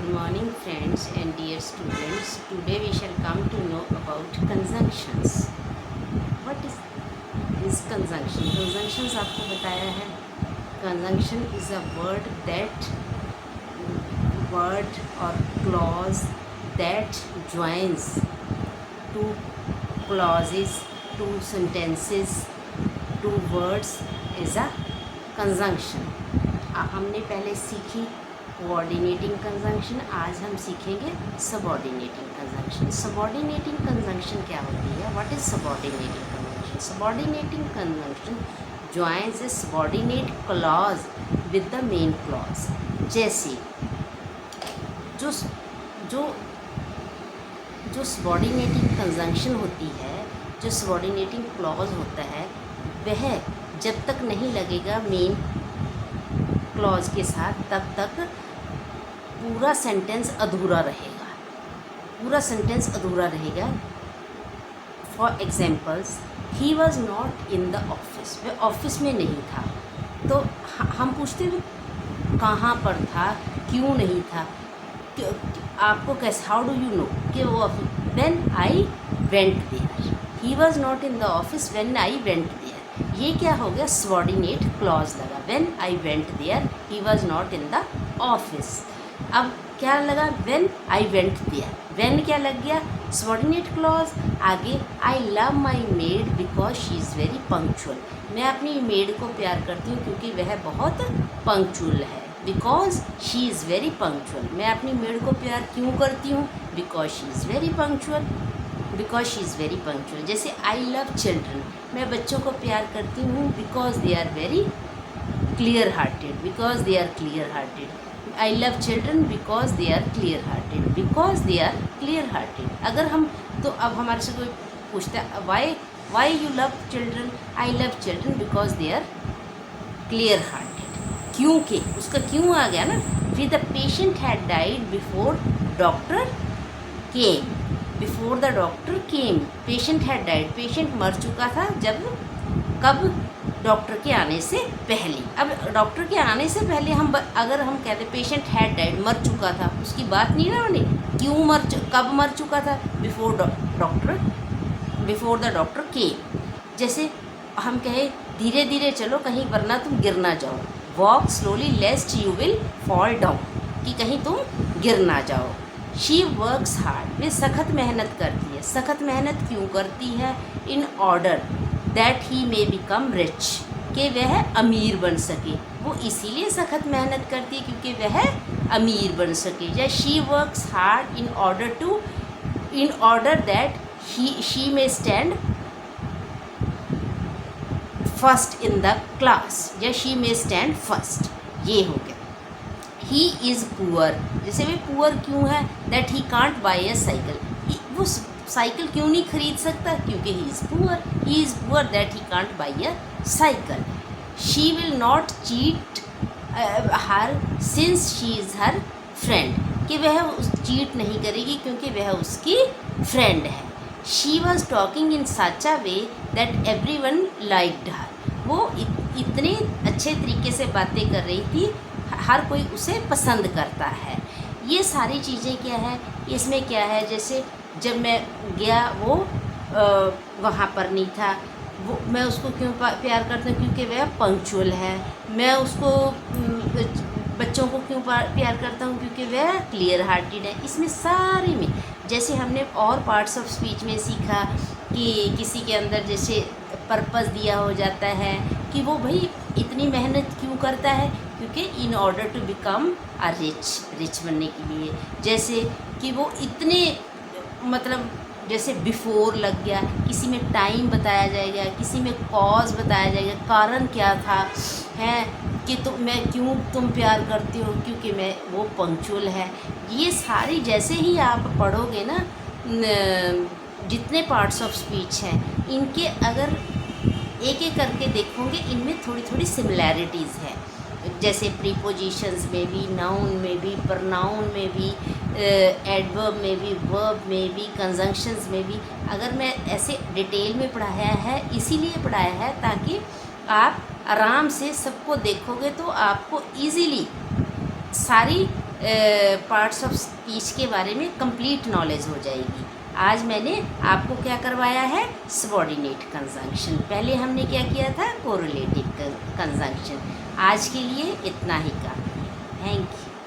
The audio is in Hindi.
Good morning friends and dear students. Today we shall come to know about conjunctions. What is conjunction? Conjunctions आपको बताया है. Conjunction is a word or clause that joins two clauses, two sentences, two words is a conjunction. हमने पहले सीखी कोऑर्डिनेटिंग कंजंक्शन. आज हम सीखेंगे सबऑर्डिनेटिंग कंजंक्शन. सबऑर्डिनेटिंग कंजंक्शन क्या होती है? What is subordinating conjunction? Subordinating conjunction joins A subordinate clause with the main clause. जैसे जो जो जो सबऑर्डिनेटिंग कंजंक्शन होती है, जो सबऑर्डिनेटिंग क्लॉज होता है, वह जब तक नहीं लगेगा मेन क्लॉज के साथ तब तक पूरा सेंटेंस अधूरा रहेगा. पूरा सेंटेंस अधूरा रहेगा. For examples, he was not in the office. वह ऑफिस में नहीं था. तो हम पूछते हैं कहाँ पर था, क्यों नहीं था. आपको कैसे, हाउ डू यू नो कि वो office? When I went there. He was not in the office when I went there. ये क्या हो गया? सबऑर्डिनेट क्लॉज लगा. When I went there he was not in the office. अब क्या लगा? When I went there. When क्या लग गया? Subordinate clause. आगे I love my maid because she is very punctual. मैं अपनी मेड को प्यार करती हूँ क्योंकि वह बहुत पंक्चुअल है. Because she is very punctual. मैं अपनी मेड को प्यार क्यों करती हूँ? Because she is very punctual. Because she is very punctual. जैसे आई लव चिल्ड्रन. मैं बच्चों को प्यार करती हूँ because they are very clear hearted. Because they are clear hearted. I love children because they are clear hearted. Because they are clear hearted. अगर हम तो अब हमारे से कोई पूछता है why you love children? I love children because they are clear hearted. क्योंकि उसका क्यों आ गया ना. फिर the patient had died before doctor came. Before the doctor came. Patient had died. Patient मर चुका था जब, कब? डॉक्टर के आने से पहले. अब डॉक्टर के आने से पहले अगर हम कहते पेशेंट हैड डाइड, मर चुका था, उसकी बात नहीं ना बनी. क्यों कब मर चुका था? बिफोर द डॉक्टर केम. जैसे हम कहें धीरे धीरे चलो कहीं वरना तुम गिर ना जाओ. Walk slowly लेस्ट you will fall down. कि कहीं तुम गिर ना जाओ. She works hard. वे सख्त मेहनत करती है. सख्त मेहनत क्यों करती है? In order that he may become rich. कि वह अमीर बन सके. वो इसीलिए सख्त मेहनत करती है क्योंकि वह अमीर बन सके. या she works hard in order that she may stand first in the class. या शी मे स्टैंड फर्स्ट. ये हो गया. He is poor. जैसे वे पुअर क्यों है? That he can't by a cycle. वो साइकिल क्यों नहीं खरीद सकता? क्योंकि he is poor. He is poor that he can't by a cycle. She will not cheat her since she is her friend. कि वह चीट नहीं करेगी क्योंकि वह उसकी फ्रेंड है. She was talking in such a way that everyone liked her. वो इतने अच्छे तरीके से बातें कर रही थी, हर कोई उसे पसंद करता है. ये सारी चीज़ें क्या है इसमें? क्या है? जैसे जब मैं गया वो वहाँ पर नहीं था. वो मैं उसको क्यों प्यार करती हूँ? क्योंकि वह पंक्चुअल है. मैं उसको बच्चों को क्यों प्यार करता हूँ? क्योंकि वह क्लियर हार्टेड है. इसमें सारे में जैसे हमने और पार्ट्स ऑफ स्पीच में सीखा कि किसी के अंदर जैसे पर्पस दिया हो जाता है कि वो भाई इतनी मेहनत क्यों करता है? क्योंकि in order to become a rich बनने के लिए. जैसे कि वो इतने मतलब जैसे बिफोर लग गया, किसी में टाइम बताया जाएगा, किसी में कॉज बताया जाएगा, कारण क्या था है कि मैं क्यों तुम प्यार करती हो? क्योंकि मैं वो पंक्चुअल है. ये सारी जैसे ही आप पढ़ोगे ना, जितने पार्ट्स ऑफ स्पीच हैं इनके अगर एक एक करके देखोगे इनमें थोड़ी थोड़ी सिमिलैरिटीज़ हैं. जैसे प्रीपोजिशंस में भी, नाउन में भी, प्रनाउन में भी, एडवर्ब में भी, वर्ब में भी, कंजंक्शंस में भी. अगर मैं ऐसे डिटेल में पढ़ाया है, इसीलिए पढ़ाया है ताकि आप आराम से सबको देखोगे तो आपको इजीली सारी पार्ट्स ऑफ स्पीच के बारे में कंप्लीट नॉलेज हो जाएगी। आज मैंने आपको क्या करवाया है, सबऑर्डिनेट कंजंक्शन। पहले हमने क्या किया था, कोरिलेटिव कंजंक्शन। आज के लिए इतना ही काफ़ी है। Thank you.